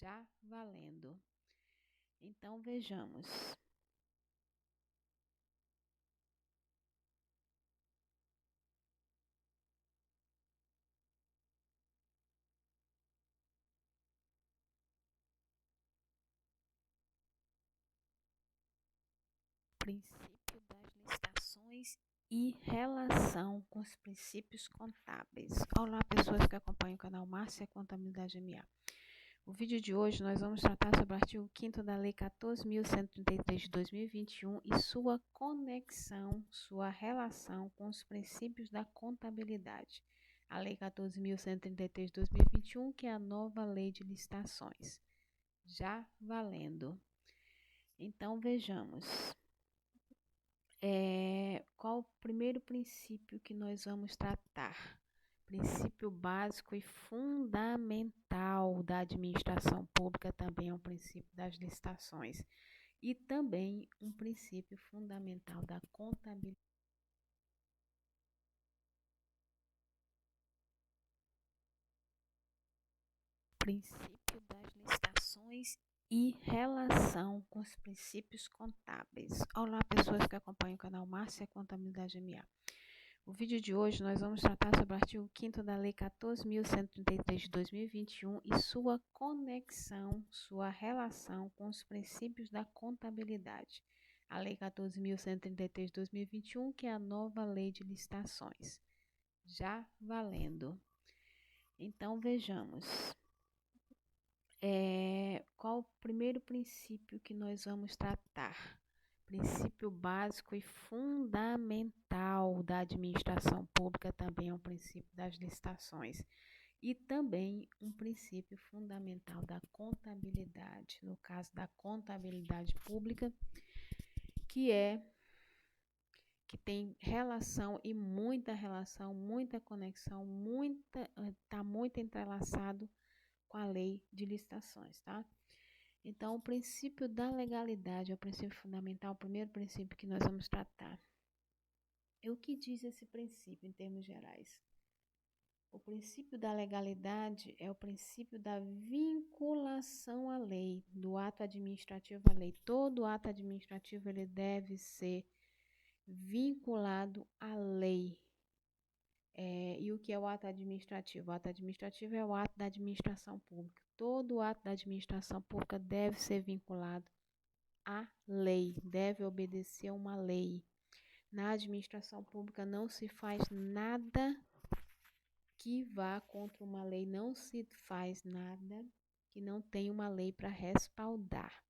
Já valendo. Então vejamos. Princípio das licitações e relação com os princípios contábeis. Olá, pessoas que acompanham o canal Márcia Contabilidade MA. O vídeo de hoje nós vamos tratar sobre o artigo 5º da Lei 14.133 de 2021 e sua conexão, sua relação com os princípios da contabilidade. A Lei 14.133 de 2021, que é a nova Lei de Licitações. Já valendo. Então, vejamos. Qual o primeiro princípio que nós vamos tratar? Princípio básico e fundamental da administração pública, também é um princípio das licitações e também um princípio fundamental da contabilidade. Princípio das licitações e relação com os princípios contábeis. Olá, pessoas que acompanham o canal Márcia Contabilidade MA. O vídeo de hoje nós vamos tratar sobre o artigo 5º da Lei 14.133 de 2021 e sua conexão, sua relação com os princípios da contabilidade. A Lei 14.133 de 2021, que é a nova Lei de Licitações. Já valendo. Então, vejamos. Qual o primeiro princípio que nós vamos tratar? Princípio básico e fundamental da administração pública, também é um princípio das licitações e também um princípio fundamental da contabilidade, no caso da contabilidade pública, que tem relação e muita relação, muita conexão, está muito entrelaçado com a lei de licitações, tá? Então, o princípio da legalidade é o princípio fundamental, o primeiro princípio que nós vamos tratar. E o que diz esse princípio em termos gerais? O princípio da legalidade é o princípio da vinculação à lei, do ato administrativo à lei. Todo ato administrativo ele deve ser vinculado à lei. E o que é o ato administrativo? O ato administrativo é o ato da administração pública. Todo ato da administração pública deve ser vinculado à lei, deve obedecer a uma lei. Na administração pública não se faz nada que vá contra uma lei, não se faz nada que não tenha uma lei para respaldar.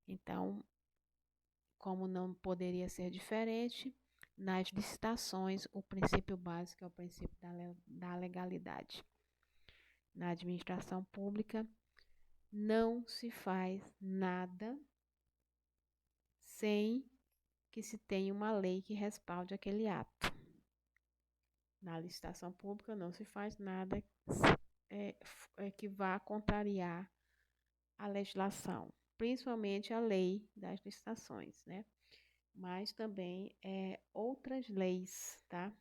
Então, como não poderia ser diferente, nas licitações, o princípio básico é o princípio da legalidade. Na administração pública, não se faz nada sem que se tenha uma lei que respalde aquele ato. Na licitação pública, não se faz nada que vá contrariar a legislação, principalmente a lei das licitações, né? Mas também outras leis, tá?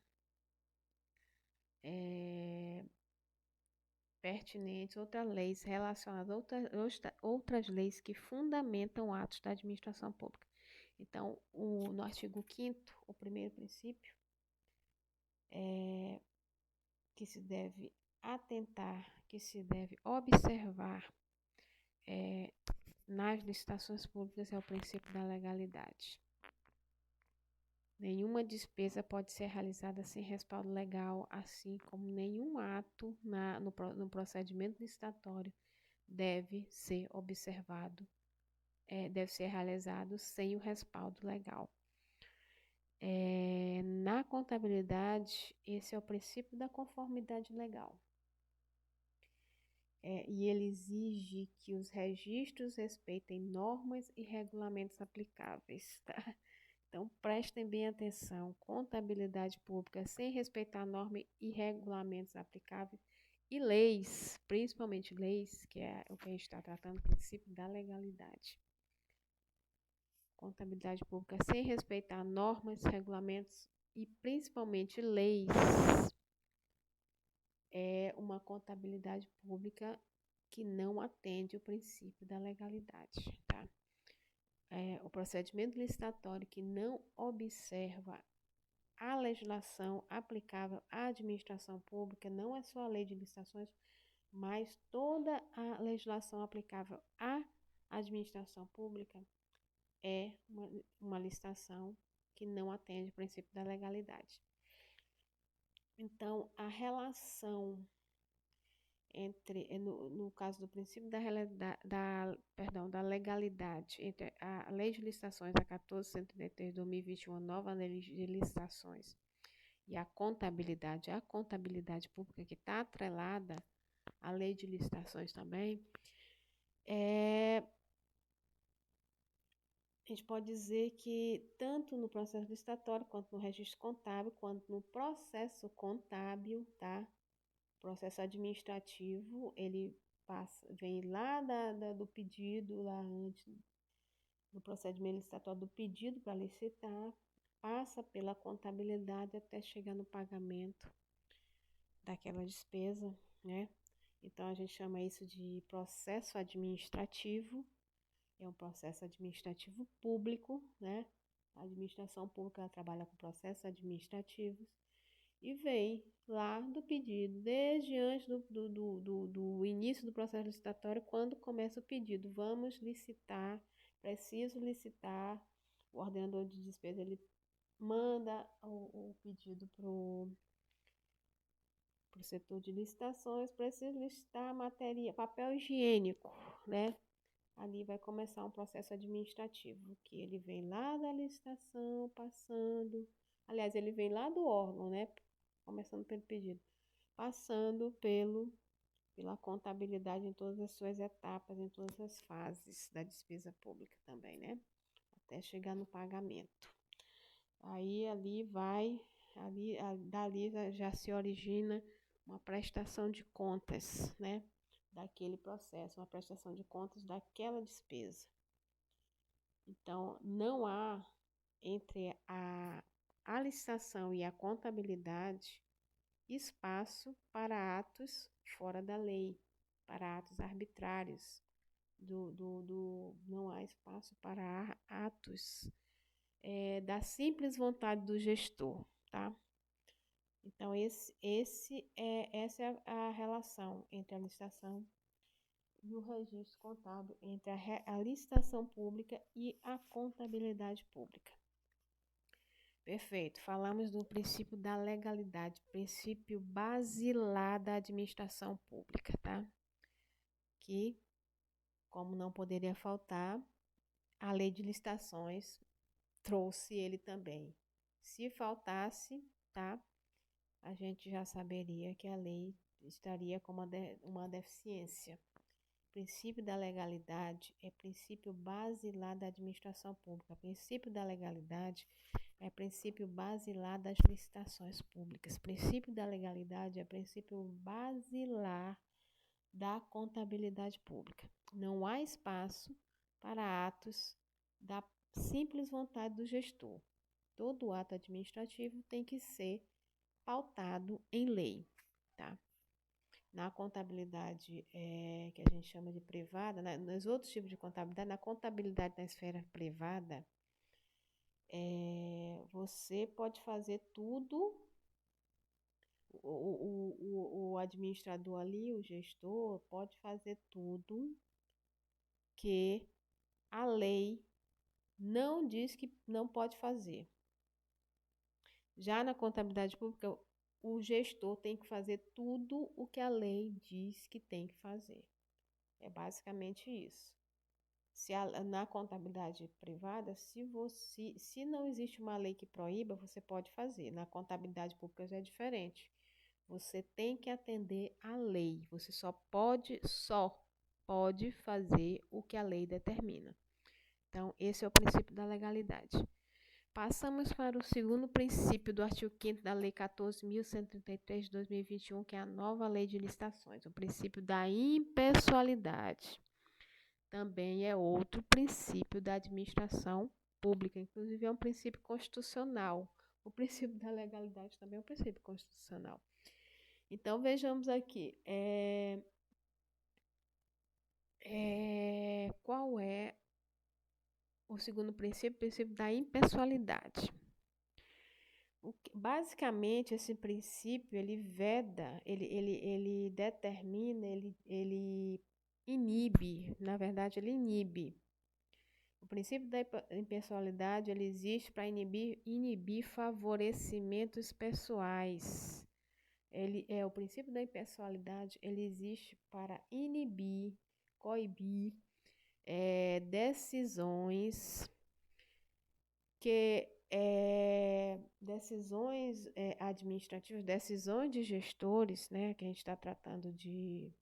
Pertinentes, outras leis relacionadas, outras leis que fundamentam atos da administração pública. Então, no artigo 5º, o primeiro princípio que se deve atentar, que se deve observar nas licitações públicas é o princípio da legalidade. Nenhuma despesa pode ser realizada sem respaldo legal, assim como nenhum ato no procedimento licitatório deve ser observado, deve ser realizado sem o respaldo legal. Na contabilidade, esse é o princípio da conformidade legal. E ele exige que os registros respeitem normas e regulamentos aplicáveis, tá? Então, prestem bem atenção, contabilidade pública sem respeitar normas e regulamentos aplicáveis e leis, principalmente leis, que é o que a gente está tratando, o princípio da legalidade. Contabilidade pública sem respeitar normas, regulamentos e principalmente leis é uma contabilidade pública que não atende o princípio da legalidade, tá? O procedimento licitatório que não observa a legislação aplicável à administração pública, não é só a lei de licitações, mas toda a legislação aplicável à administração pública é uma licitação que não atende o princípio da legalidade. Então, a relação no caso do princípio da legalidade, entre a Lei de Licitações, a 14.133 de 2021, a nova Lei de Licitações, e a contabilidade pública, que está atrelada à Lei de Licitações também, a gente pode dizer que tanto no processo licitatório, quanto no registro contábil, quanto no processo contábil, tá? Processo administrativo, ele vem lá do pedido, lá antes do procedimento licitatório do pedido para licitar, passa pela contabilidade até chegar no pagamento daquela despesa, né? Então, a gente chama isso de processo administrativo. É um processo administrativo público, né? A administração pública ela trabalha com processos administrativos e vem lá do pedido, desde antes do início do processo licitatório, quando começa o pedido. Vamos licitar, preciso licitar. O ordenador de despesa ele manda o pedido para o setor de licitações, preciso licitar matéria, papel higiênico, né? Ali vai começar um processo administrativo, que ele vem lá da licitação, passando. Aliás, ele vem lá do órgão, né? Começando pelo pedido, passando pela contabilidade em todas as suas etapas, em todas as fases da despesa pública também, né? Até chegar no pagamento. Aí dali já se origina uma prestação de contas, né? Daquele processo, uma prestação de contas daquela despesa. Então, não há entre a licitação e a contabilidade espaço para atos fora da lei, para atos arbitrários. Não há espaço para atos da simples vontade do gestor, tá? Então, essa é a relação entre a licitação e o registro contábil, entre a licitação pública e a contabilidade pública. Perfeito. Falamos do princípio da legalidade, princípio basilar da administração pública, tá? Que, como não poderia faltar, a lei de licitações trouxe ele também. Se faltasse, tá? A gente já saberia que a lei estaria com uma deficiência. O princípio da legalidade é princípio basilar da administração pública. O princípio da legalidade é princípio basilar das licitações públicas. O princípio da legalidade é princípio basilar da contabilidade pública. Não há espaço para atos da simples vontade do gestor. Todo ato administrativo tem que ser pautado em lei, tá? Na contabilidade que a gente chama de privada, nos outros tipos de contabilidade, na contabilidade na esfera privada, você pode fazer tudo, o administrador ali, o gestor, pode fazer tudo que a lei não diz que não pode fazer. Já na contabilidade pública, o gestor tem que fazer tudo o que a lei diz que tem que fazer. É basicamente isso. Na contabilidade privada, se não existe uma lei que proíba, você pode fazer. Na contabilidade pública já é diferente. Você tem que atender à lei. Você só pode fazer o que a lei determina. Então, esse é o princípio da legalidade. Passamos para o segundo princípio do artigo 5º da Lei 14.133 de 2021, que é a nova Lei de Licitações, o princípio da impessoalidade. Também é outro princípio da administração pública, inclusive é um princípio constitucional. O princípio da legalidade também é um princípio constitucional. Então, vejamos aqui. Qual é o segundo princípio? O princípio da impessoalidade. Basicamente, esse princípio, ele veda, ele determina, ele inibe, na verdade, ele inibe. O princípio da impessoalidade, ele existe para inibir favorecimentos pessoais. O princípio da impessoalidade, ele existe para inibir, coibir decisões decisões administrativas, decisões de gestores, né, que a gente está tratando de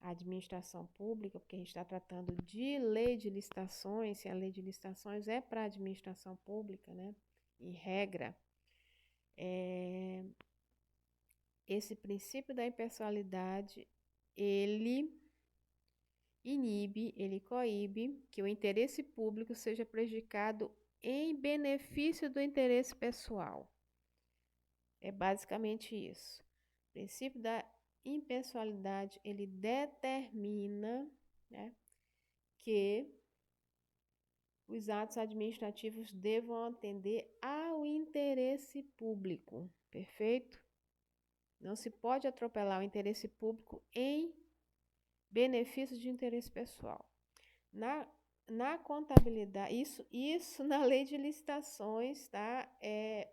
administração pública, porque a gente está tratando de lei de licitações, se a lei de licitações é para administração pública, né, em regra, esse princípio da impessoalidade, ele inibe, ele coíbe que o interesse público seja prejudicado em benefício do interesse pessoal. É basicamente isso. O princípio da impessoalidade, ele determina, né, que os atos administrativos devam atender ao interesse público, perfeito? Não se pode atropelar o interesse público em benefício de interesse pessoal. Na contabilidade, isso na lei de licitações, tá? É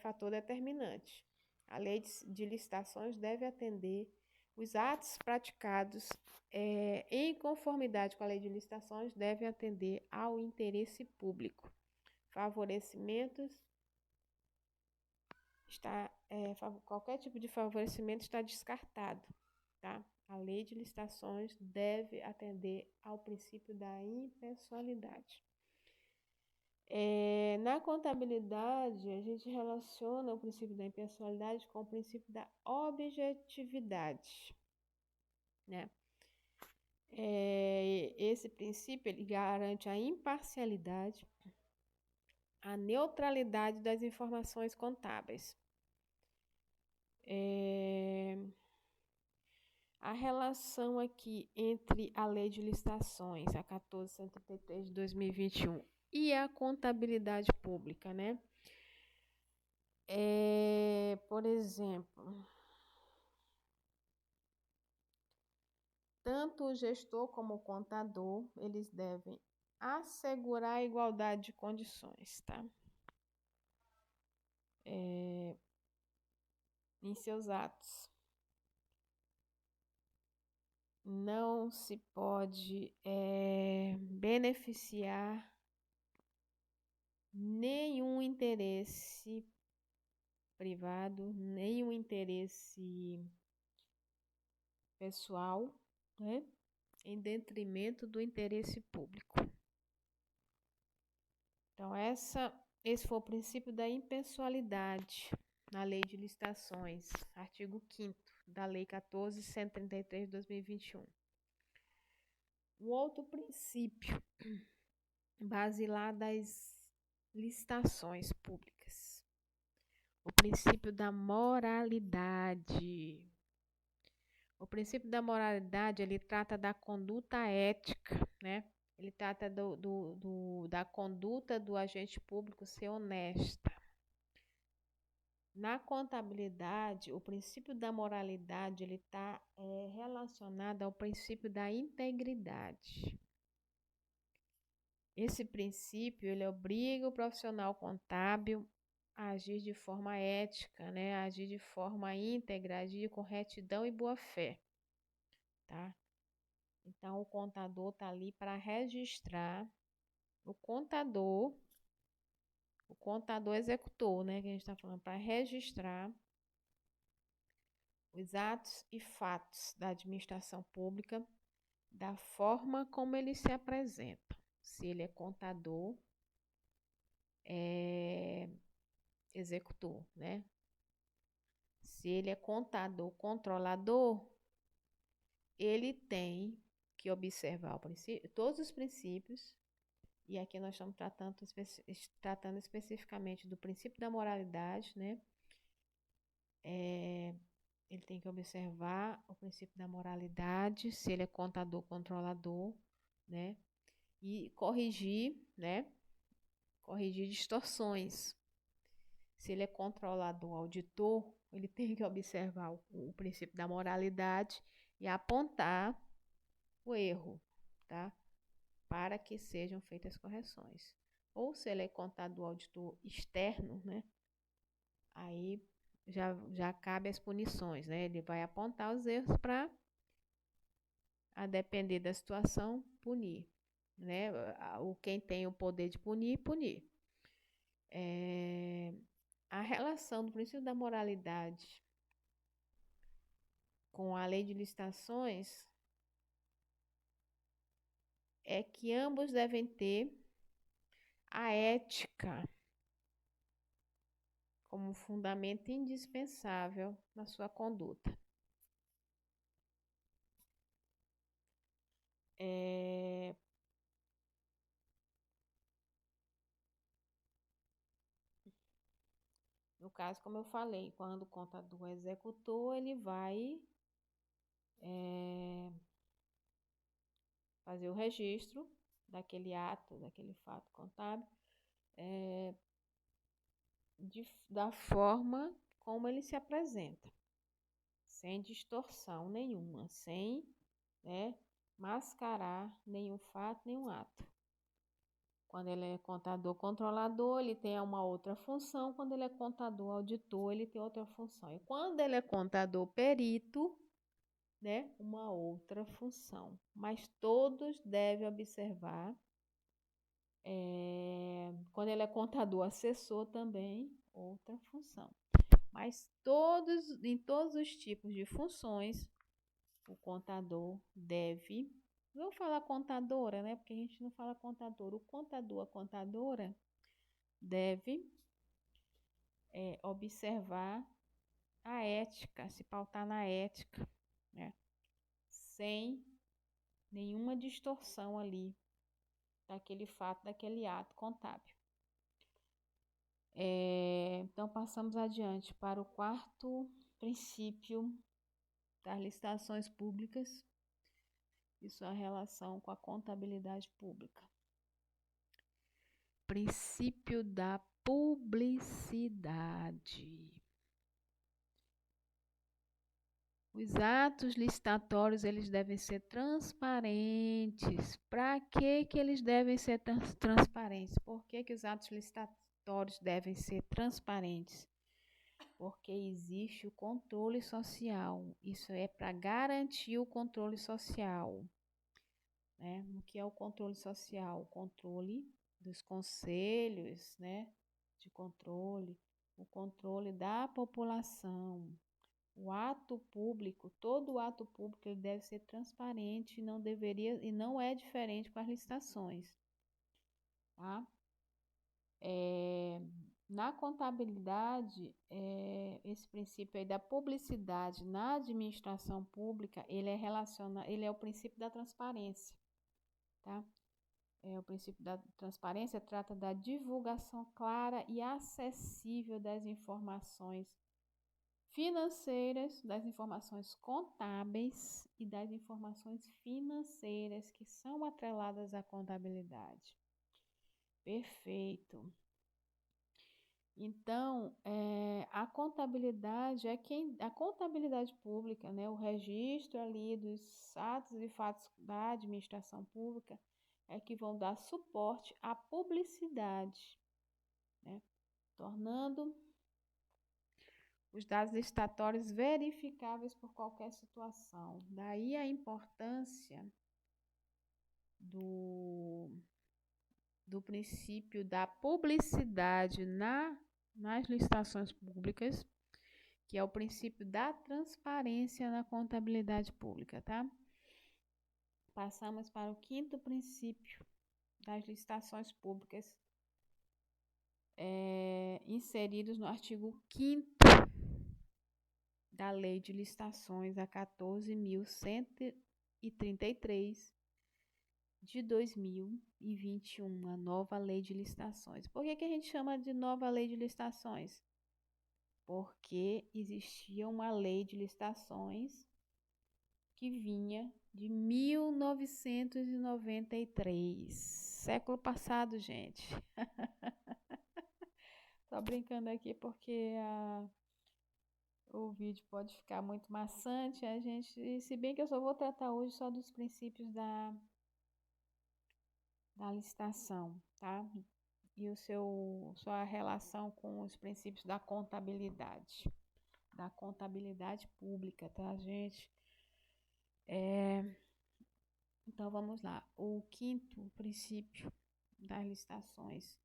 fator determinante. A lei de licitações deve atender os atos praticados em conformidade com a lei de licitações, devem atender ao interesse público. Favorecimentos, qualquer tipo de favorecimento está descartado, tá? A lei de licitações deve atender ao princípio da impessoalidade. Na contabilidade, a gente relaciona o princípio da impessoalidade com o princípio da objetividade, né? Esse princípio, ele garante a imparcialidade, a neutralidade das informações contábeis. A relação aqui entre a lei de licitações, a 1473 de 2021, e a contabilidade pública, né? Por exemplo, tanto o gestor como o contador, eles devem assegurar a igualdade de condições, tá? Em seus atos. Não se pode beneficiar nenhum interesse privado, nenhum interesse pessoal, né, em detrimento do interesse público. Então, esse foi o princípio da impessoalidade na Lei de Licitações, artigo 5º da Lei 14.133 de 2021. O outro princípio basilar das licitações públicas, o princípio da moralidade. O princípio da moralidade, ele trata da conduta ética, né? Ele trata da conduta do agente público ser honesta. Na contabilidade, o princípio da moralidade, ele está relacionado ao princípio da integridade. Esse princípio, ele obriga o profissional contábil a agir de forma ética, né? A agir de forma íntegra, agir com retidão e boa-fé, tá? Então, o contador está ali para registrar, o contador executor, né? Que a gente está falando, para registrar os atos e fatos da administração pública da forma como eles se apresentam. Se ele é contador, executor, né? Se ele é contador, controlador, ele tem que observar todos os princípios, e aqui nós estamos tratando especificamente do princípio da moralidade, né? ele tem que observar o princípio da moralidade, se ele é contador, controlador, né? E corrigir, né? Corrigir distorções. Se ele é controlador, auditor, ele tem que observar o princípio da moralidade e apontar o erro, tá? Para que sejam feitas correções. Ou se ele é contador, auditor externo, né? Aí já cabe as punições, né? Ele vai apontar os erros para, a depender da situação, punir, né? Quem tem o poder de punir, punir. A relação do princípio da moralidade com a lei de licitações é que ambos devem ter a ética como fundamento indispensável na sua conduta. No caso, como eu falei, quando o contador é executor, ele vai fazer o registro daquele ato, daquele fato contábil, da forma como ele se apresenta, sem distorção nenhuma, sem, né, mascarar nenhum fato, nenhum ato. Quando ele é contador controlador, ele tem uma outra função. Quando ele é contador auditor, ele tem outra função. E quando ele é contador perito, né, uma outra função. Mas todos devem observar. Quando ele é contador assessor também, outra função. Mas em todos os tipos de funções, o contador deve... Vou falar contadora, né? Porque a gente não fala contador. O contador, a contadora, deve observar a ética, se pautar na ética, né? Sem nenhuma distorção ali daquele fato, daquele ato contábil. Então, passamos adiante para o quarto princípio das licitações públicas e sua relação com a contabilidade pública. Princípio da publicidade. Os atos licitatórios, eles devem ser transparentes. Para que eles devem ser transparentes? Por que os atos licitatórios devem ser transparentes? Porque existe o controle social. Isso é para garantir o controle social, né? O que é o controle social? O controle dos conselhos, né, de controle, o controle da população. O ato público, todo ato público, ele deve ser transparente e não é diferente com as licitações, tá? Na contabilidade, esse princípio aí da publicidade na administração pública, ele é o princípio da transparência, tá? O princípio da transparência trata da divulgação clara e acessível das informações financeiras, das informações contábeis e das informações financeiras que são atreladas à contabilidade. Perfeito. Então, a contabilidade a contabilidade pública, né, o registro ali dos atos e fatos da administração pública é que vão dar suporte à publicidade, né, tornando os dados licitatórios verificáveis por qualquer situação. Daí a importância do princípio da publicidade nas licitações públicas, que é o princípio da transparência na contabilidade pública, tá? Passamos para o quinto princípio das licitações públicas, inseridos no artigo 5º da Lei de Licitações, a 14.133 de 2021, a nova Lei de Licitações. Por que a gente chama de nova Lei de Licitações? porque existia uma lei de licitações que vinha de 1993, século passado, gente. Tô brincando aqui porque o vídeo pode ficar muito maçante, se bem que eu só vou tratar hoje só dos princípios da licitação, tá? E sua relação com os princípios da contabilidade pública, tá, gente? Então, vamos lá. O quinto princípio das licitações,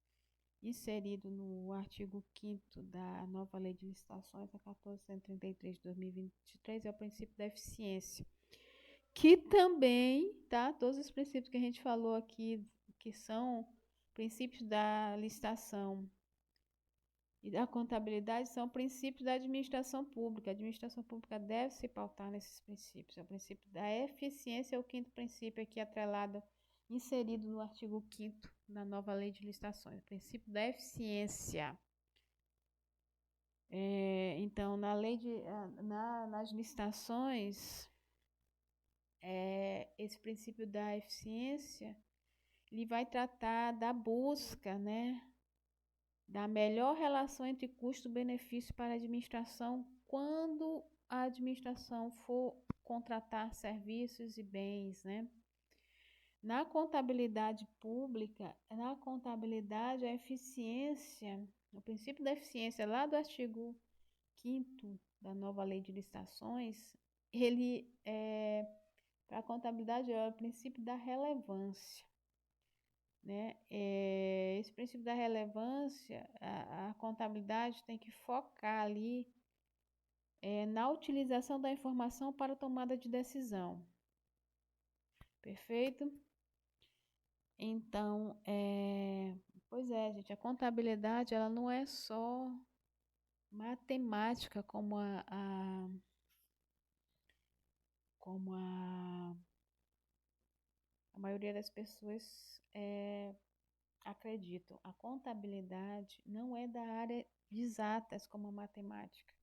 inserido no artigo 5º da nova Lei de Licitações, a 1433 de 2023, é o princípio da eficiência, que também, tá? Todos os princípios que a gente falou aqui, que são princípios da licitação e da contabilidade, são princípios da administração pública. A administração pública deve se pautar nesses princípios. É o princípio da eficiência, é o quinto princípio aqui atrelado, inserido no artigo 5º da nova Lei de Licitações. O princípio da eficiência. Então, nas licitações, esse princípio da eficiência, ele vai tratar da busca, né, da melhor relação entre custo-benefício para a administração quando a administração for contratar serviços e bens, né? Na contabilidade pública, a eficiência, o princípio da eficiência lá do artigo 5º da nova Lei de Licitações, ele para a contabilidade é o princípio da relevância. Né? Esse princípio da relevância, a contabilidade tem que focar ali na utilização da informação para a tomada de decisão. Perfeito? Então, pois é, gente, a contabilidade ela não é só matemática como a maioria das pessoas acreditam. A contabilidade não é da área de exatas como a matemática.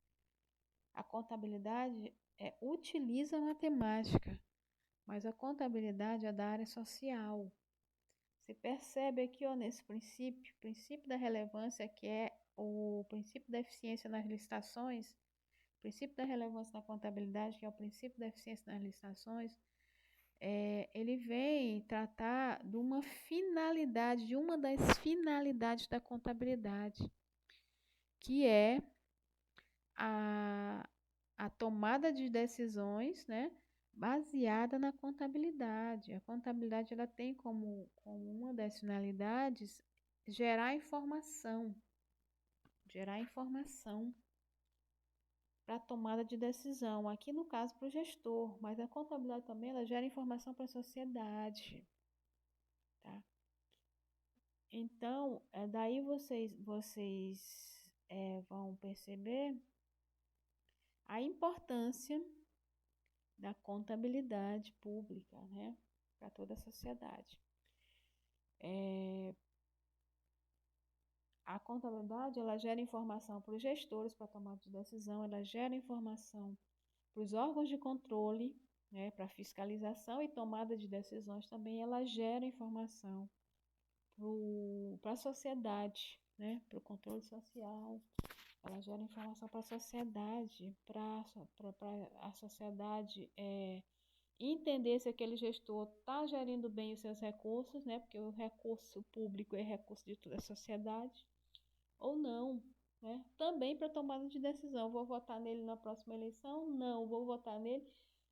A contabilidade utiliza a matemática, mas a contabilidade é da área social. Você percebe aqui, ó, nesse princípio da relevância, que é o princípio da eficiência nas licitações, princípio da relevância na contabilidade, que é o princípio da eficiência nas licitações, ele vem tratar de uma das finalidades da contabilidade, que é a tomada de decisões, né, baseada na contabilidade. A contabilidade ela tem como uma das finalidades gerar informação para a tomada de decisão, aqui no caso para o gestor, mas a contabilidade também ela gera informação para a sociedade, tá? Então, daí vocês vão perceber a importância da contabilidade pública, né, para toda a sociedade. A contabilidade ela gera informação para os gestores para tomar de decisão, ela gera informação para os órgãos de controle, né, para fiscalização e tomada de decisões também, ela gera informação para a sociedade, né, para o controle social, ela gera informação para a sociedade, para a sociedade entender se aquele gestor está gerindo bem os seus recursos, né, porque o recurso público é recurso de toda a sociedade, ou não, né? Também para tomada de decisão, vou votar nele na próxima eleição? Não, vou votar nele.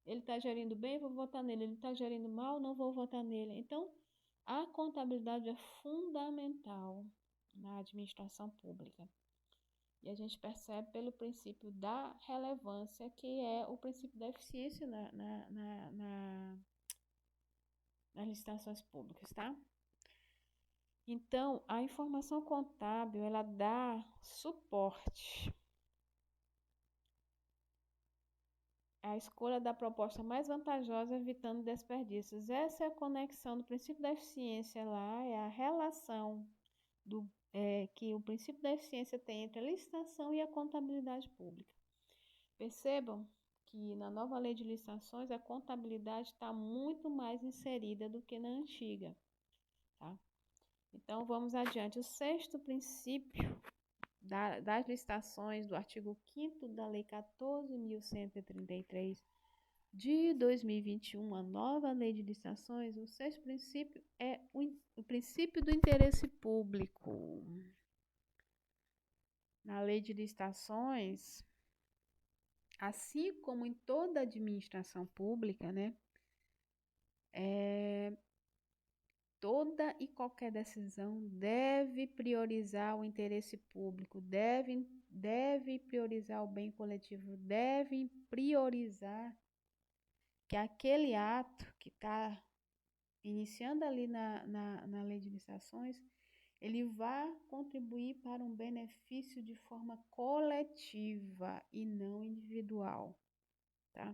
Ele está gerindo bem? Vou votar nele. Ele está gerindo mal? Não vou votar nele. Então, a contabilidade é fundamental na administração pública. E a gente percebe pelo princípio da relevância, que é o princípio da eficiência nas licitações públicas, tá? Então, a informação contábil, ela dá suporte à escolha da proposta mais vantajosa, evitando desperdícios. Essa é a conexão do princípio da eficiência lá, é a relação do que o princípio da eficiência tem entre a licitação e a contabilidade pública. Percebam que na nova lei de licitações a contabilidade está muito mais inserida do que na antiga, tá? Então, vamos adiante. O sexto princípio das licitações do artigo 5º da Lei 14.133 de 2021, a nova lei de licitações, o sexto princípio é o princípio do interesse público. Na lei de licitações, assim como em toda administração pública, né, toda e qualquer decisão deve priorizar o interesse público, deve priorizar o bem coletivo, deve priorizar que aquele ato que está iniciando ali na lei de licitações, ele vá contribuir para um benefício de forma coletiva e não individual, tá?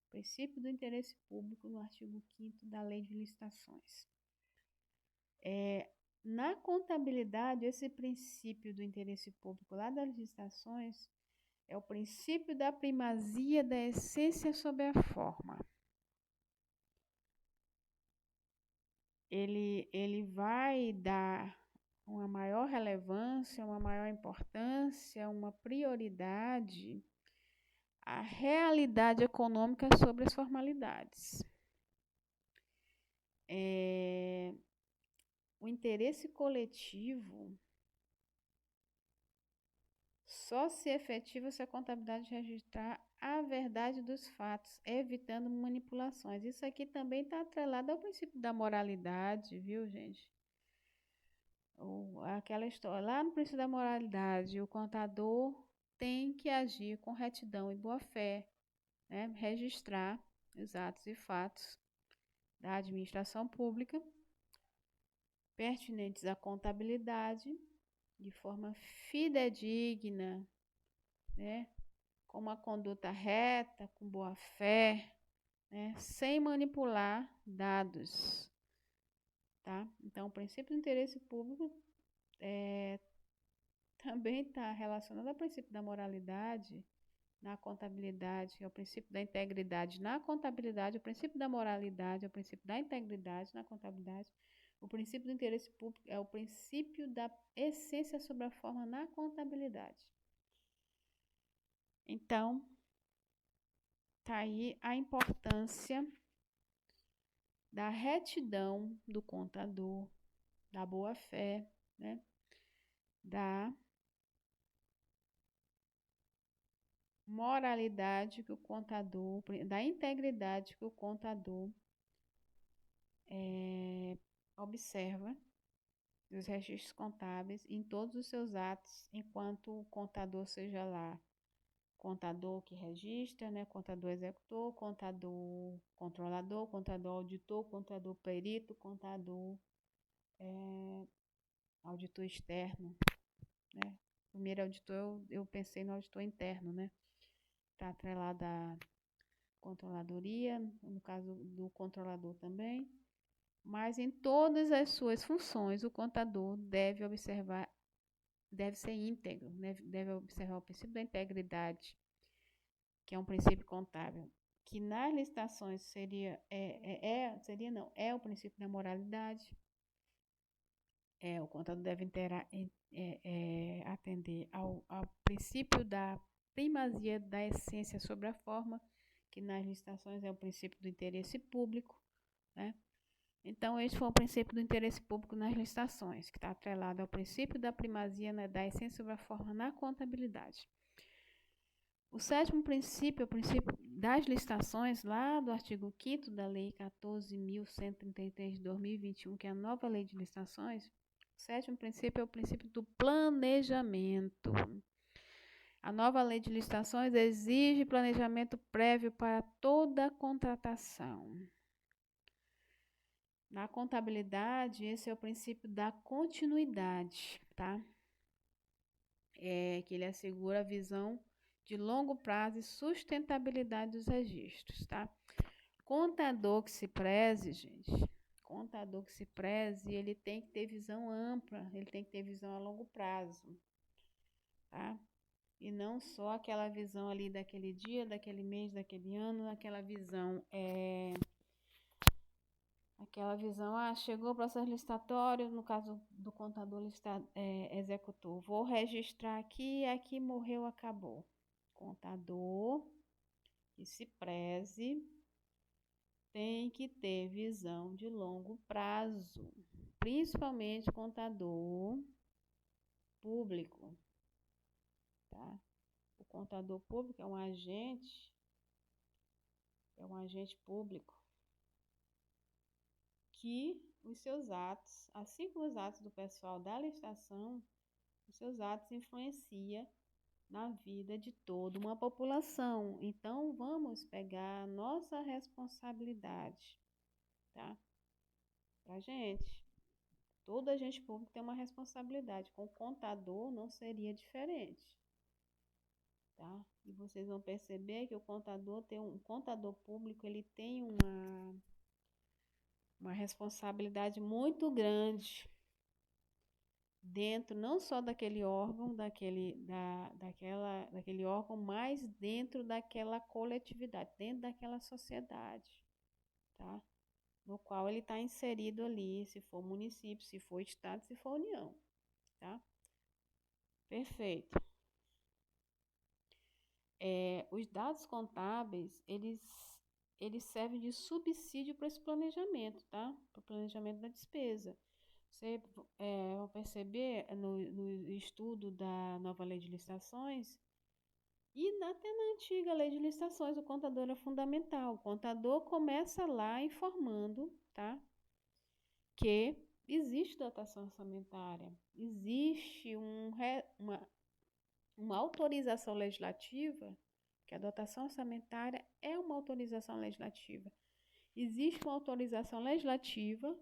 Princípio do interesse público no artigo 5º da lei de licitações. Na contabilidade, esse princípio do interesse público lá das licitações é o princípio da primazia da essência sobre a forma. Ele vai dar uma maior relevância, uma maior importância, uma prioridade à realidade econômica sobre as formalidades. O interesse coletivo só se efetiva se a contabilidade registrar a verdade dos fatos, evitando manipulações. Isso aqui também está atrelado ao princípio da moralidade, viu, gente? Aquela história, lá no princípio da moralidade, o contador tem que agir com retidão e boa-fé, né? Registrar os atos e fatos da administração pública pertinentes à contabilidade de forma fidedigna, né? Com uma conduta reta, com boa-fé, né? Sem manipular dados, tá? Então, o princípio do interesse público também está relacionado ao princípio da moralidade na contabilidade, ao princípio da integridade na contabilidade, o princípio da moralidade, o princípio da integridade na contabilidade, o princípio do interesse público é o princípio da essência sobre a forma na contabilidade. Então, tá aí a importância da retidão do contador, da boa-fé, né? Da moralidade que o contador, da integridade que o contador observa dos registros contábeis em todos os seus atos, enquanto o contador seja lá contador que registra, né, contador executor, contador controlador, contador auditor, contador perito, contador auditor externo, né? Primeiro auditor, eu pensei no auditor interno, né? Está atrelado à controladoria, no caso do controlador também. Mas em todas as suas funções, o contador deve ser íntegro, né? Deve observar o princípio da integridade, que é um princípio contábil, que nas licitações é o princípio da moralidade. O contador deve atender ao princípio da primazia da essência sobre a forma, que nas licitações é o princípio do interesse público, né? Então, esse foi o princípio do interesse público nas licitações, que está atrelado ao princípio da primazia, né, da essência sobre a forma na contabilidade. O sétimo princípio é o princípio das licitações, lá do artigo 5º da Lei 14.133 de 2021, que é a nova lei de licitações. O sétimo princípio é o princípio do planejamento. A nova lei de licitações exige planejamento prévio para toda contratação. Na contabilidade, esse é o princípio da continuidade, tá? Que ele assegura a visão de longo prazo e sustentabilidade dos registros, tá? Contador que se preze, gente, Contador que se preze, ele tem que ter visão ampla, ele tem que ter visão a longo prazo, tá? E não só aquela visão ali daquele dia, daquele mês, daquele ano, aquela visão, chegou o processo licitatório, no caso do contador executor, vou registrar aqui morreu, acabou. Contador que se preze tem que ter visão de longo prazo, principalmente contador público, tá? O contador público é um agente público que os seus atos, assim como os atos do pessoal da licitação, os seus atos influenciam na vida de toda uma população. Então, vamos pegar a nossa responsabilidade, tá? Pra gente. Todo agente público tem uma responsabilidade. Com o contador não seria diferente, tá? E vocês vão perceber que o contador público, ele tem uma responsabilidade muito grande dentro não só daquele órgão, daquele órgão, mas dentro daquela coletividade, dentro daquela sociedade, tá? No qual ele está inserido ali, se for município, se for estado, se for união, tá? Perfeito. Os dados contábeis, eles servem de subsídio para esse planejamento, tá? Para o planejamento da despesa. Você vai perceber no estudo da nova lei de licitações e até na antiga lei de licitações, o contador é fundamental. O contador começa lá informando, tá? Que existe dotação orçamentária, existe uma autorização legislativa, que a dotação orçamentária é uma autorização legislativa. Existe uma autorização legislativa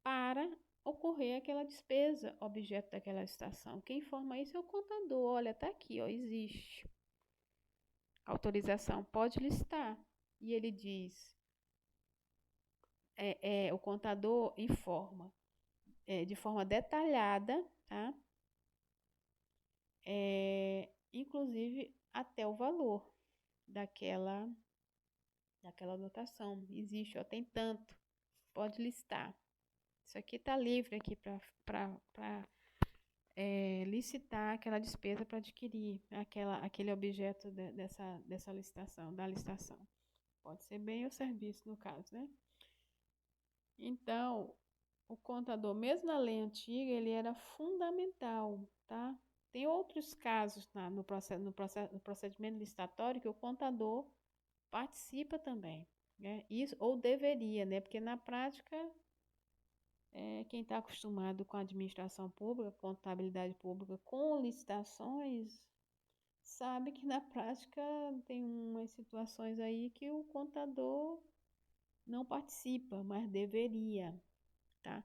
para ocorrer aquela despesa, objeto daquela licitação. Quem informa isso é o contador. Olha, tá aqui, ó, existe autorização, pode licitar. E ele diz, o contador informa de forma detalhada, tá? Inclusive até o valor daquela dotação. Existe, ó, tem tanto, pode listar. Isso aqui está livre aqui para licitar aquela despesa para adquirir aquele objeto dessa licitação, da licitação. Pode ser bem ou serviço, no caso, né? Então, o contador, mesmo na lei antiga, ele era fundamental, tá? Tem outros casos no procedimento licitatório que o contador participa também, né? Isso, ou deveria, né? Porque na prática, quem está acostumado com a administração pública, contabilidade pública, com licitações, sabe que na prática tem umas situações aí que o contador não participa, mas deveria, tá?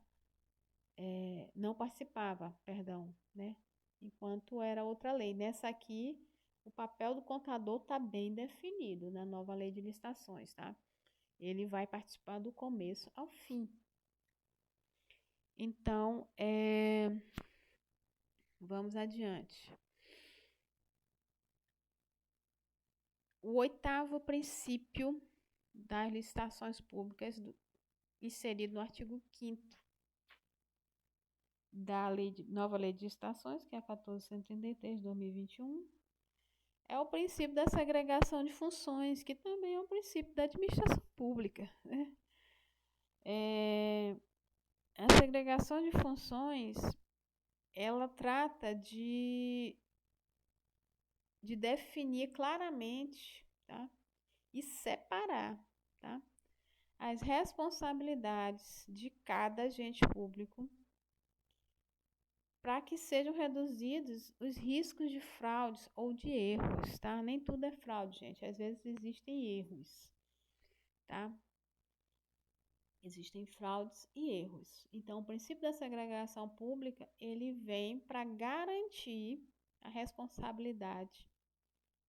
Não participava, perdão, né? Enquanto era outra lei. Nessa aqui, o papel do contador está bem definido na nova lei de licitações, tá? Ele vai participar do começo ao fim. Então, vamos adiante. O 8º princípio das licitações públicas, inserido no artigo 5º da nova lei de licitações, que é a 1433 de 2021, é o princípio da segregação de funções, que também é um princípio da administração pública, né? A segregação de funções, ela trata de definir claramente, tá? E separar, tá? As responsabilidades de cada agente público para que sejam reduzidos os riscos de fraudes ou de erros, tá? Nem tudo é fraude, gente. Às vezes existem erros, tá? Existem fraudes e erros. Então, o princípio da segregação pública, ele vem para garantir a responsabilidade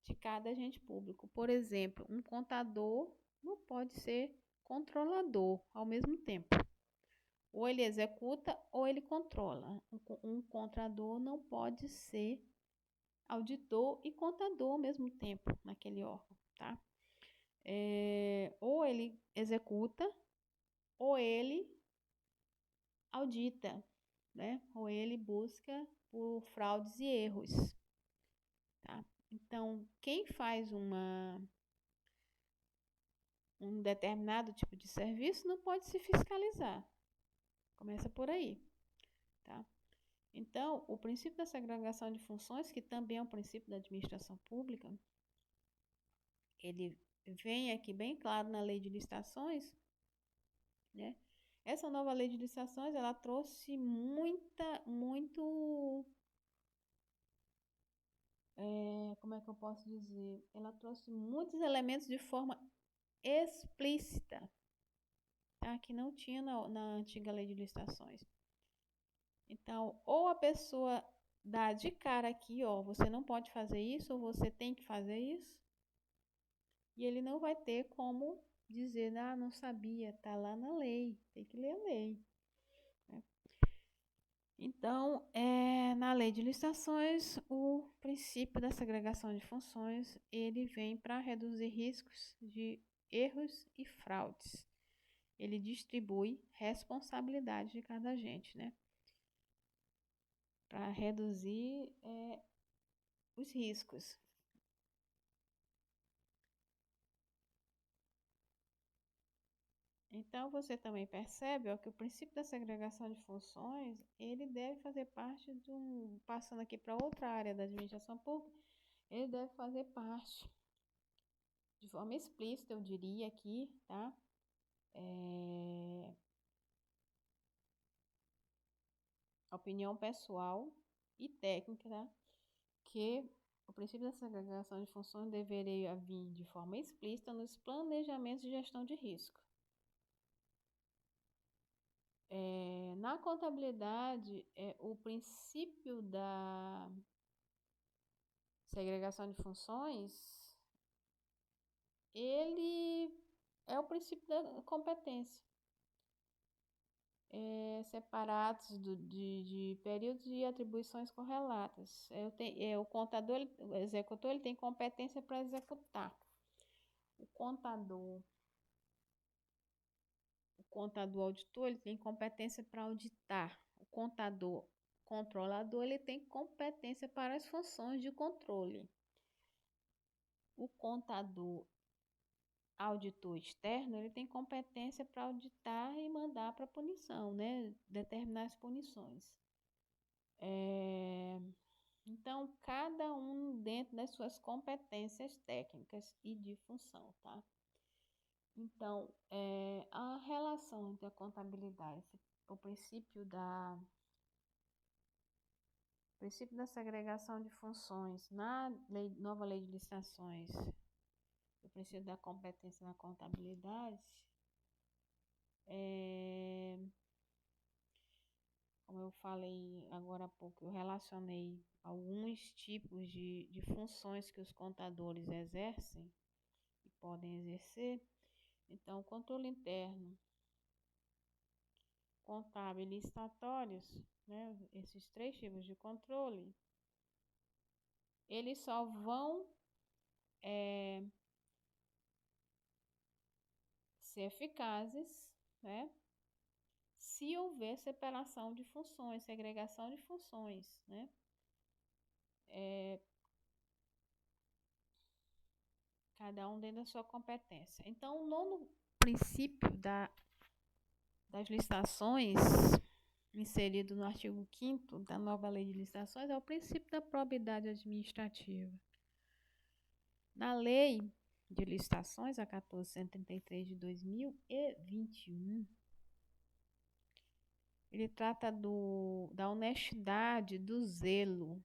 de cada agente público. Por exemplo, um contador não pode ser controlador ao mesmo tempo. Ou ele executa ou ele controla. Um contador não pode ser auditor e contador ao mesmo tempo naquele órgão, tá? Ou ele executa ou ele audita, né? Ou ele busca por fraudes e erros, tá? Então, quem faz um determinado tipo de serviço não pode se fiscalizar. Começa por aí, tá? Então, o princípio da segregação de funções, que também é um princípio da administração pública, ele vem aqui bem claro na lei de licitações, né? Essa nova lei de licitações, ela trouxe como é que eu posso dizer? Ela trouxe muitos elementos de forma explícita, tá? Que não tinha na antiga lei de licitações. Então, ou a pessoa dá de cara aqui, ó, você não pode fazer isso, ou você tem que fazer isso, e ele não vai ter como dizer, não sabia, tá lá na lei, tem que ler a lei, né? Então, na lei de licitações, o princípio da segregação de funções, ele vem para reduzir riscos de erros e fraudes. Ele distribui responsabilidade de cada agente, né? Para reduzir os riscos. Então, você também percebe, ó, que o princípio da segregação de funções, ele deve fazer parte passando aqui para outra área da administração pública, ele deve fazer parte, de forma explícita, eu diria aqui, tá? Opinião pessoal e técnica, tá? Que o princípio da segregação de funções deveria vir de forma explícita nos planejamentos de gestão de risco. Na contabilidade, o princípio da segregação de funções, ele é o princípio da competência. Separados de períodos e atribuições correlatas. O contador, o executor, ele tem competência para executar. O contador auditor, ele tem competência para auditar. O contador controlador, ele tem competência para as funções de controle. O contador auditor externo, ele tem competência para auditar e mandar para punição, né? Determinar as punições. Então, cada um dentro das suas competências técnicas e de função, tá? Então, a relação entre a contabilidade, o princípio da segregação de funções na nova lei de licitações, o princípio da competência na contabilidade, como eu falei agora há pouco, eu relacionei alguns tipos de funções que os contadores exercem e podem exercer. Então, controle interno, contábil e licitatórios, né, esses 3 tipos de controle, eles só vão ser eficazes, né, se houver separação de funções, segregação de funções, né? Cada um dentro da sua competência. Então, o nono princípio das licitações, inserido no artigo 5º da nova lei de licitações, é o princípio da probidade administrativa. Na lei de licitações, a 1433 de 2021, ele trata da honestidade, do zelo,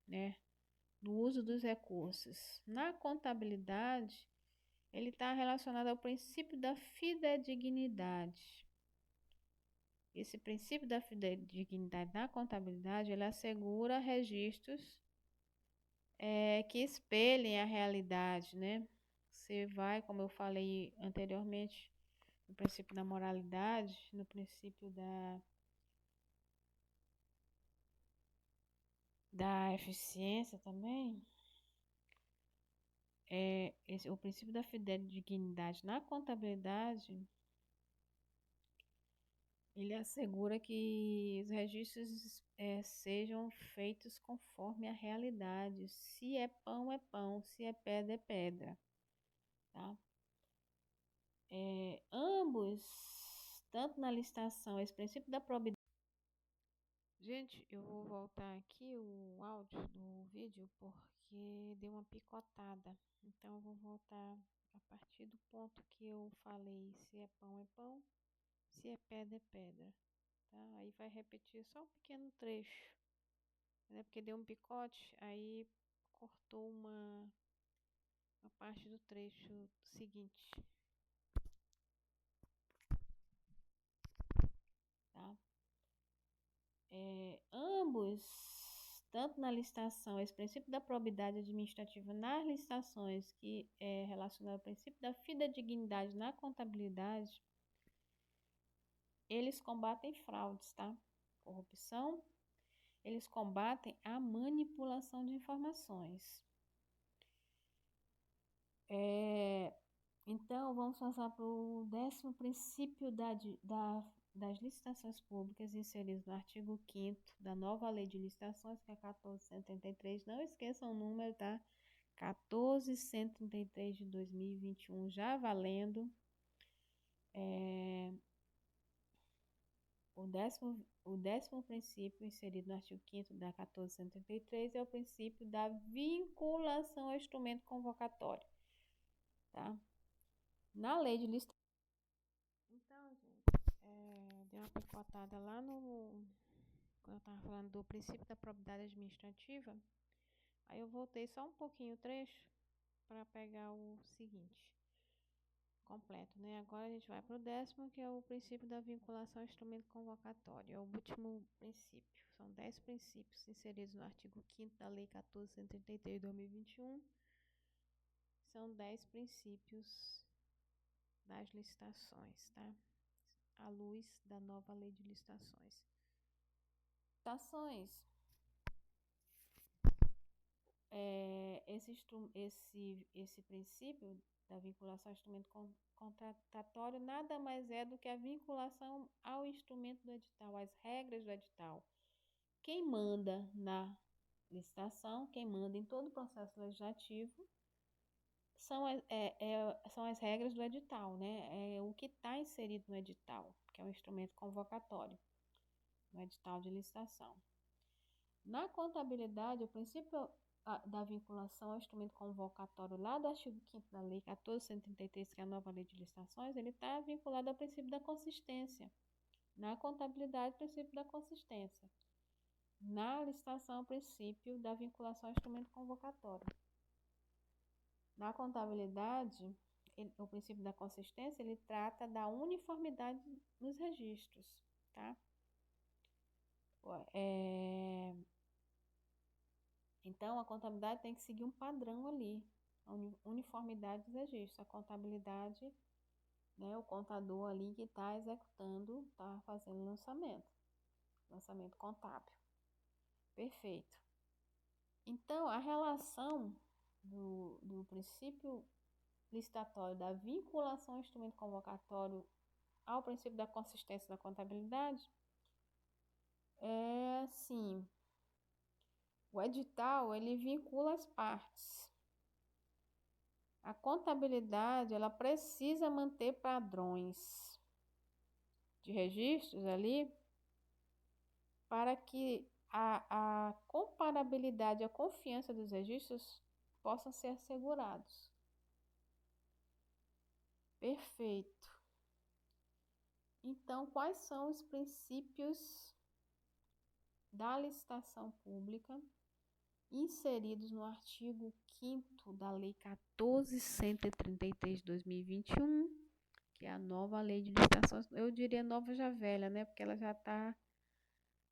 né, no uso dos recursos. Na contabilidade, ele está relacionado ao princípio da fidedignidade. Esse princípio da fidedignidade na contabilidade, ele assegura registros que espelhem a realidade, né? Você vai, como eu falei anteriormente, no princípio da moralidade, no princípio da eficiência também, o princípio da fidedignidade na contabilidade, ele assegura que os registros sejam feitos conforme a realidade. Se é pão, se é pedra, é pedra. Tá? Ambos, tanto na licitação, esse princípio da probidade. Gente, eu vou voltar aqui o áudio do vídeo porque deu uma picotada. Então, eu vou voltar a partir do ponto que eu falei: se é pão, se é pedra. Tá? Aí vai repetir só um pequeno trecho, né? Porque deu um picote, aí cortou uma parte do trecho seguinte, tá? Ambos, tanto na licitação, esse princípio da probidade administrativa nas licitações, que é relacionado ao princípio da fidedignidade na contabilidade, eles combatem fraudes, tá? Corrupção, eles combatem a manipulação de informações. Então, vamos passar para o 10º princípio das licitações públicas inserido no artigo 5º da nova lei de licitações, que é 14.133. Não esqueçam o número, tá? 14.133 de 2021, já valendo. O décimo princípio inserido no artigo 5º da 14.133 é o princípio da vinculação ao instrumento convocatório, tá? Na lei de licitações. Então, gente, deu uma picotada lá no... Quando eu estava falando do princípio da probidade administrativa, aí eu voltei só um pouquinho o trecho para pegar o seguinte, completo, né? Agora a gente vai para o 10º, que é o princípio da vinculação ao instrumento convocatório. É o último princípio. São 10 princípios inseridos no artigo 5º da Lei 14.133 de 2021. São 10 princípios das licitações, tá? À luz da nova lei de licitações. Licitações. Esse princípio da vinculação ao instrumento contratatório nada mais é do que a vinculação ao instrumento do edital, às regras do edital. Quem manda na licitação, quem manda em todo o processo legislativo são as regras do edital, né? É o que está inserido no edital, que é um instrumento convocatório, no edital de licitação. Na contabilidade, o princípio da vinculação ao instrumento convocatório lá do artigo 5º da Lei 14.133, que é a nova lei de licitações, ele está vinculado ao princípio da consistência. Na contabilidade, o princípio da consistência. Na licitação, o princípio da vinculação ao instrumento convocatório. Na contabilidade, o princípio da consistência, ele trata da uniformidade nos registros, tá? Então, a contabilidade tem que seguir um padrão ali, a uniformidade dos registros. A contabilidade, né, o contador ali que está executando, está fazendo lançamento contábil. Perfeito. Então, a relação do princípio licitatório da vinculação ao instrumento convocatório ao princípio da consistência da contabilidade é assim: o edital, ele vincula as partes. A contabilidade, ela precisa manter padrões de registros ali para que a comparabilidade e a confiança dos registros possam ser assegurados. Perfeito. Então, quais são os princípios da licitação pública inseridos no artigo 5º da Lei 14.133 de 2021, que é a nova lei de licitações? Eu diria nova já velha, né? Porque ela já está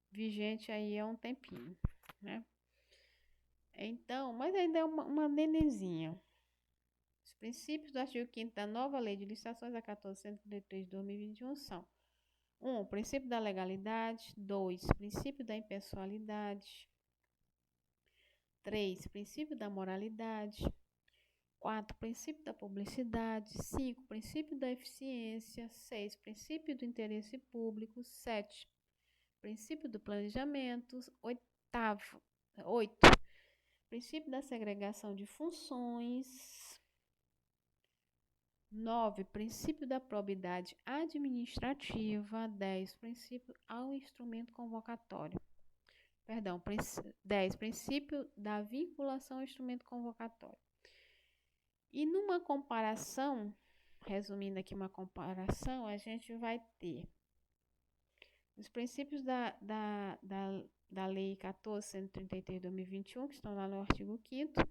vigente aí há um tempinho, né? Então, mas ainda é uma nenenzinha. princípios do artigo 5º da nova Lei de Licitações, a 1433 de 2021, são: 1. Princípio da legalidade. 2. Princípio da impessoalidade. 3. Princípio da moralidade. 4. Princípio da publicidade. 5. Princípio da eficiência. 6. Princípio do interesse público. 7. Princípio do planejamento. 8. Princípio da segregação de funções. 9. Princípio da probidade administrativa. 10. Princípio ao instrumento convocatório. 10. Princípio da vinculação ao instrumento convocatório. E numa comparação, resumindo aqui uma comparação, a gente vai ter os princípios da Lei 14.133 de 2021, que estão lá no artigo 5º,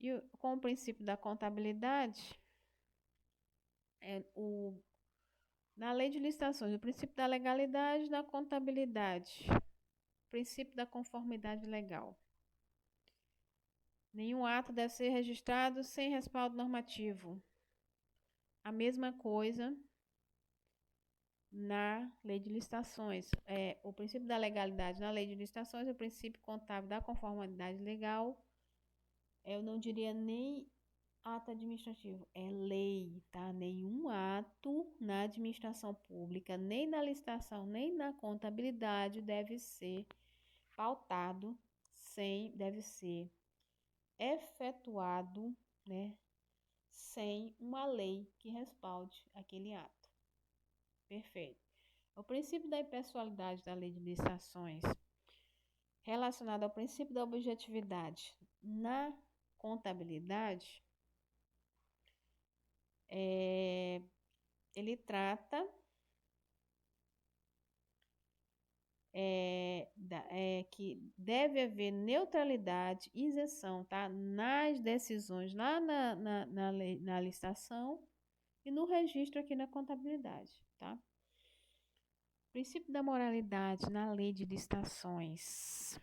e com o princípio da contabilidade, na Lei de Licitações, o princípio da legalidade, da contabilidade, princípio da conformidade legal. Nenhum ato deve ser registrado sem respaldo normativo. A mesma coisa na Lei de Licitações. O princípio da legalidade na Lei de Licitações, o princípio contábil da conformidade legal, eu não diria nem ato administrativo, é lei, tá? Nenhum ato na administração pública, nem na licitação, nem na contabilidade deve ser pautado deve ser efetuado, né, sem uma lei que respalde aquele ato. Perfeito. O princípio da impessoalidade da Lei de Licitações, relacionado ao princípio da objetividade na contabilidade, ele trata que deve haver neutralidade e isenção, tá? Nas decisões lá na licitação e no registro aqui na contabilidade, tá? Princípio da moralidade na Lei de Licitações,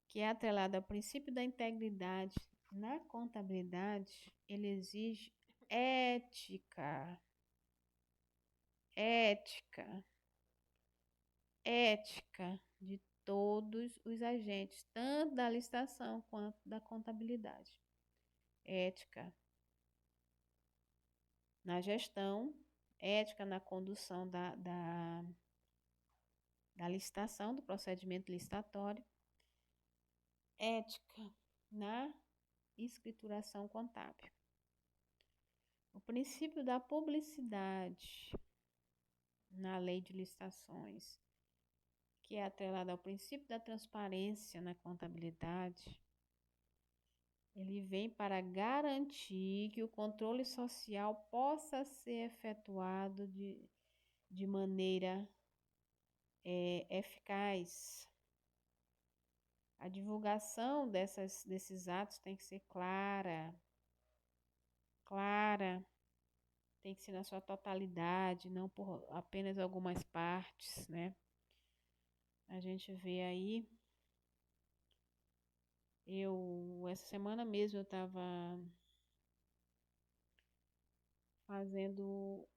que é atrelado ao princípio da integridade na contabilidade, ele exige ética de todos os agentes, tanto da licitação quanto da contabilidade. Ética na gestão, ética na condução da licitação, do procedimento licitatório, ética na escrituração contábil. O princípio da publicidade na Lei de Licitações, que é atrelado ao princípio da transparência na contabilidade, ele vem para garantir que o controle social possa ser efetuado de maneira eficaz. A divulgação desses atos tem que ser clara, tem que ser na sua totalidade, não por apenas algumas partes, né? A gente vê aí, essa semana mesmo eu estava fazendo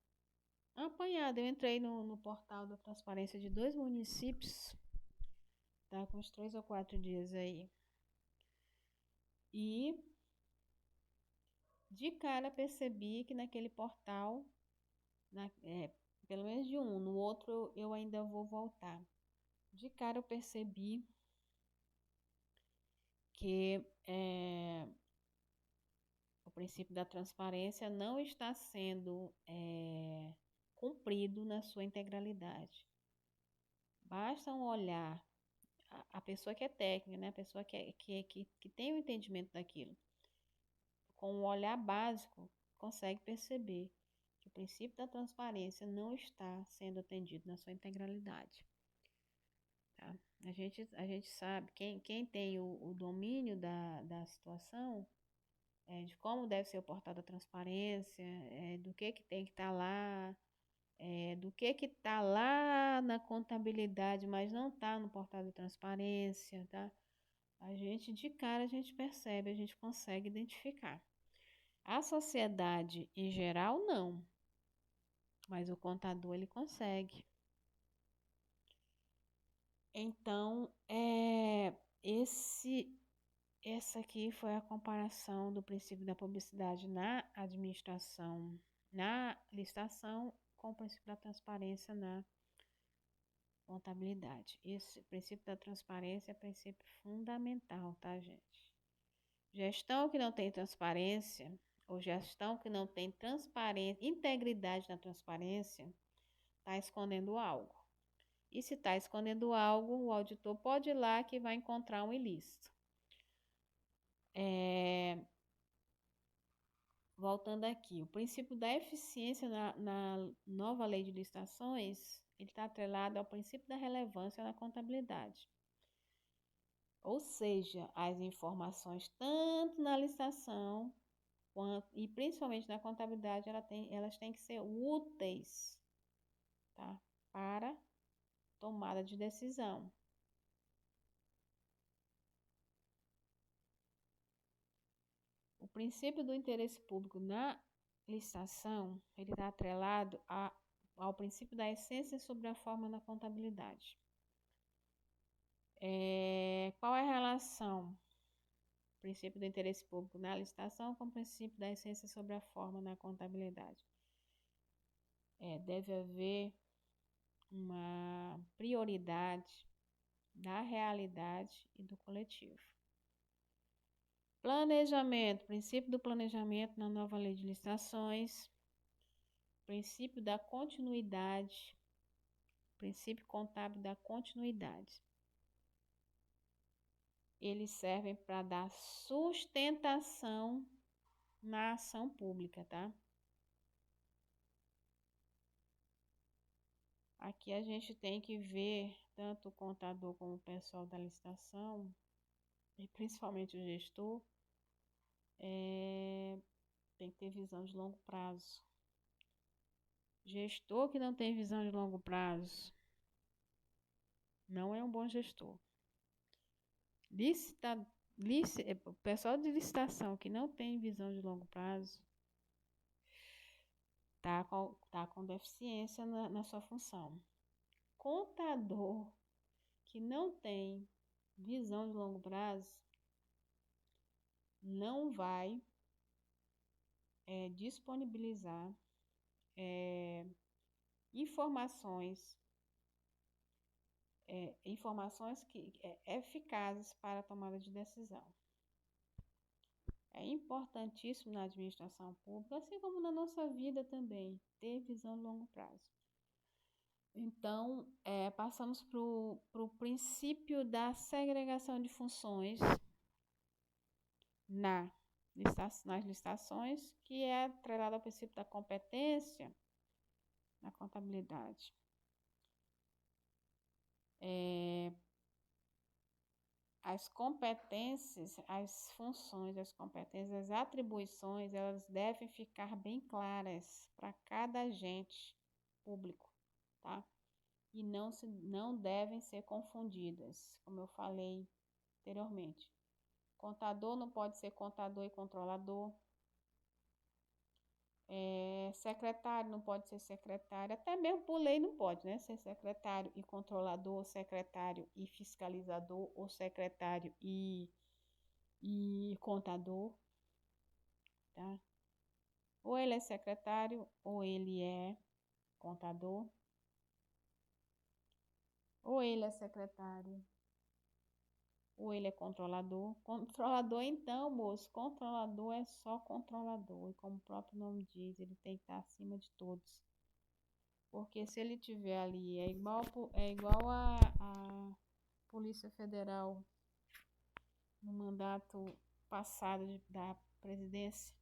apanhado, eu entrei no portal da transparência de 2 municípios, tá com uns 3 ou 4 dias aí, e de cara percebi que naquele portal, pelo menos de um, no outro eu ainda vou voltar. De cara eu percebi que o princípio da transparência não está sendo cumprido na sua integralidade. Basta um olhar, a pessoa que é técnica, né? A pessoa que tem o entendimento daquilo, com um olhar básico, consegue perceber que o princípio da transparência não está sendo atendido na sua integralidade. Tá? A gente sabe, quem tem o domínio da situação, de como deve ser o portal da transparência, do que tem que estar lá, do que está lá na contabilidade, mas não está no portal da transparência, tá? A gente de cara a gente percebe, a gente consegue identificar. A sociedade em geral não, mas o contador ele consegue. Então, essa aqui foi a comparação do princípio da publicidade na administração, na licitação, com o princípio da transparência na contabilidade. Esse princípio da transparência é princípio fundamental, tá, gente? Gestão que não tem transparência, ou gestão que não tem transparência, integridade na transparência, está escondendo algo. E se está escondendo algo, o auditor pode ir lá que vai encontrar um ilícito. Voltando aqui, o princípio da eficiência na nova lei de licitações, ele está atrelado ao princípio da relevância na contabilidade. Ou seja, as informações tanto na licitação quanto, e principalmente na contabilidade, elas têm que ser úteis, tá? Para tomada de decisão. O princípio do interesse público na licitação, ele está atrelado ao princípio da essência sobre a forma na contabilidade. Qual é a relação? O princípio do interesse público na licitação com o princípio da essência sobre a forma na contabilidade. Deve haver uma prioridade da realidade e do coletivo. Planejamento, princípio do planejamento na nova lei de licitações, princípio da continuidade, princípio contábil da continuidade. Eles servem para dar sustentação na ação pública, tá? Aqui a gente tem que ver tanto o contador como o pessoal da licitação, e principalmente o gestor, tem que ter visão de longo prazo. Gestor que não tem visão de longo prazo não é um bom gestor. O pessoal de licitação que não tem visão de longo prazo tá com deficiência na sua função. Contador que não tem visão de longo prazo não vai disponibilizar informações eficazes para a tomada de decisão. É importantíssimo na administração pública, assim como na nossa vida também, ter visão de longo prazo. Então, passamos para o princípio da segregação de funções nas licitações, que é atrelado ao princípio da competência na contabilidade. As competências, as funções, as competências, as atribuições, elas devem ficar bem claras para cada agente público, tá? E não devem ser confundidas, como eu falei anteriormente. Contador não pode ser contador e controlador. Secretário não pode ser secretário, até mesmo por lei não pode, né? Ser secretário e controlador, secretário e fiscalizador, ou secretário e contador, tá? Ou ele é secretário, ou ele é contador, ou ele é secretário, ou ele é controlador. Controlador, então, moço, controlador é só controlador, e como o próprio nome diz, ele tem que estar acima de todos. Porque se ele tiver ali, é igual a Polícia Federal no mandato passado da presidência,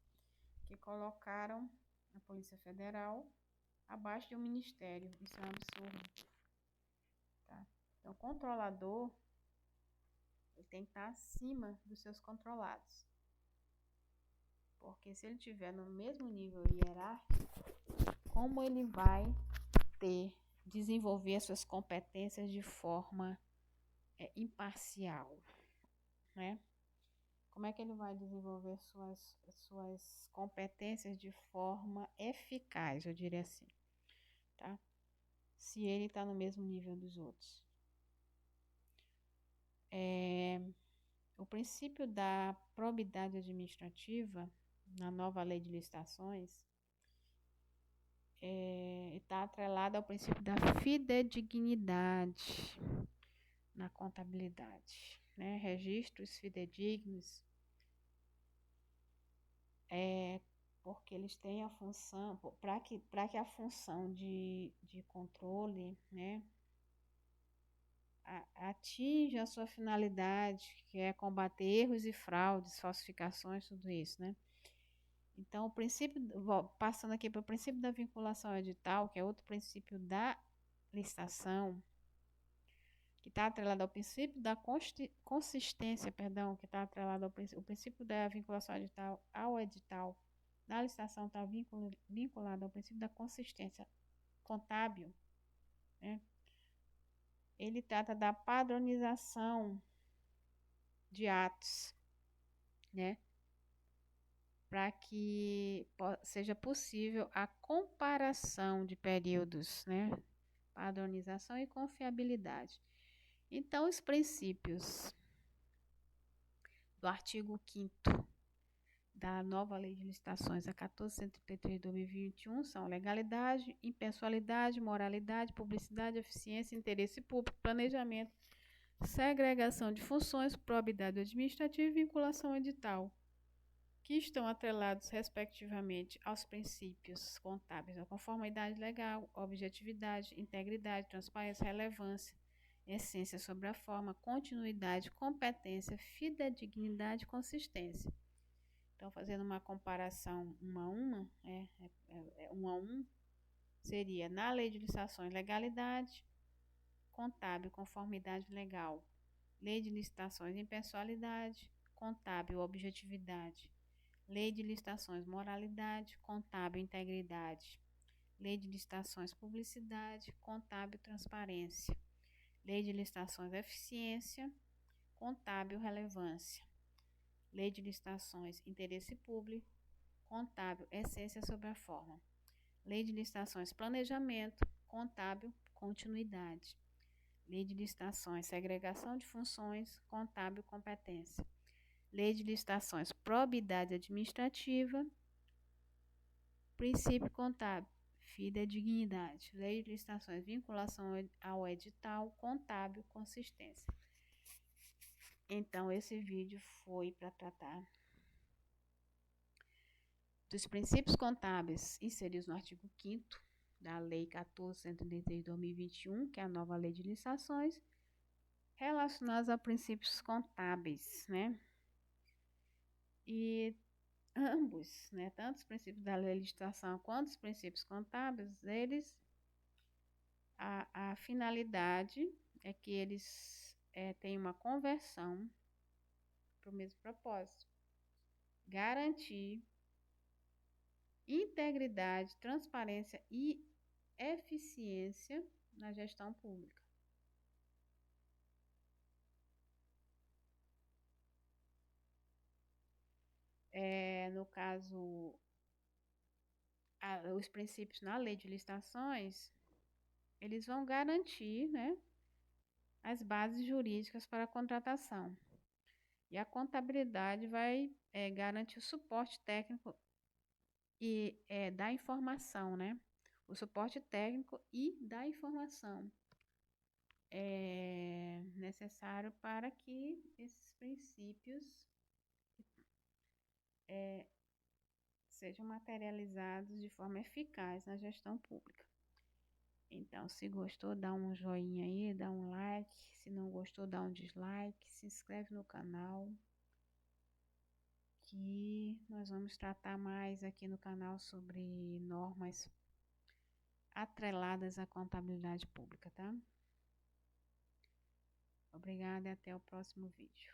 que colocaram a Polícia Federal abaixo de um ministério. Isso é um absurdo, tá? Então, o controlador, ele tem que estar acima dos seus controlados. Porque se ele estiver no mesmo nível hierárquico, como ele vai desenvolver as suas competências de forma imparcial? né? Como é que ele vai desenvolver suas competências de forma eficaz, eu diria assim, tá? Se ele está no mesmo nível dos outros. O princípio da probidade administrativa, na nova lei de licitações, está atrelado ao princípio da fidedignidade na contabilidade, né? Registros fidedignos, porque eles têm a função, para que a função de controle, né, atinja a sua finalidade, que é combater erros e fraudes, falsificações, tudo isso, né? Então, o princípio, passando aqui para o princípio da vinculação ao edital, que é outro princípio da licitação, que está atrelado ao princípio da consistência, perdão, que está atrelado ao o princípio da vinculação ao edital da licitação está vinculado ao princípio da consistência contábil, né? Ele trata da padronização de atos, né? Para que seja possível a comparação de períodos, né? Padronização e confiabilidade. Então, os princípios do artigo 5º da nova Lei de Licitações, a 1433 de 2021, são legalidade, impessoalidade, moralidade, publicidade, eficiência, interesse público, planejamento, segregação de funções, probidade administrativa e vinculação edital, que estão atrelados, respectivamente, aos princípios contábeis, a conformidade legal, objetividade, integridade, transparência, relevância, essência sobre a forma, continuidade, competência, fidedignidade e consistência. Então, fazendo uma comparação um a um, seria na lei de licitações, legalidade, contábil, conformidade legal, lei de licitações, impessoalidade, contábil, objetividade, lei de licitações, moralidade, contábil, integridade, lei de licitações, publicidade, contábil, transparência, lei de licitações, eficiência, contábil, relevância, lei de licitações, interesse público, contábil, essência sobre a forma, lei de licitações, planejamento, contábil, continuidade, lei de licitações, segregação de funções, contábil, competência, lei de licitações, probidade administrativa, princípio contábil, fidedignidade, lei de licitações, vinculação ao edital, contábil, consistência. Então, esse vídeo foi para tratar dos princípios contábeis inseridos no artigo 5º da Lei 1433 de 2021, que é a nova Lei de Licitações, relacionados a princípios contábeis, né? E ambos, né, tanto os princípios da lei de licitação quanto os princípios contábeis, a finalidade é que eles têm uma conversão para o mesmo propósito: garantir integridade, transparência e eficiência na gestão pública. No caso, os princípios na lei de licitações, eles vão garantir, né, as bases jurídicas para a contratação. E a contabilidade vai garantir o suporte técnico e da informação, né? O suporte técnico e da informação é necessário para que esses princípios sejam materializados de forma eficaz na gestão pública. Então, se gostou, dá um joinha aí, dá um like. Se não gostou, dá um dislike. Se inscreve no canal, que nós vamos tratar mais aqui no canal sobre normas atreladas à contabilidade pública, tá? Obrigada e até o próximo vídeo.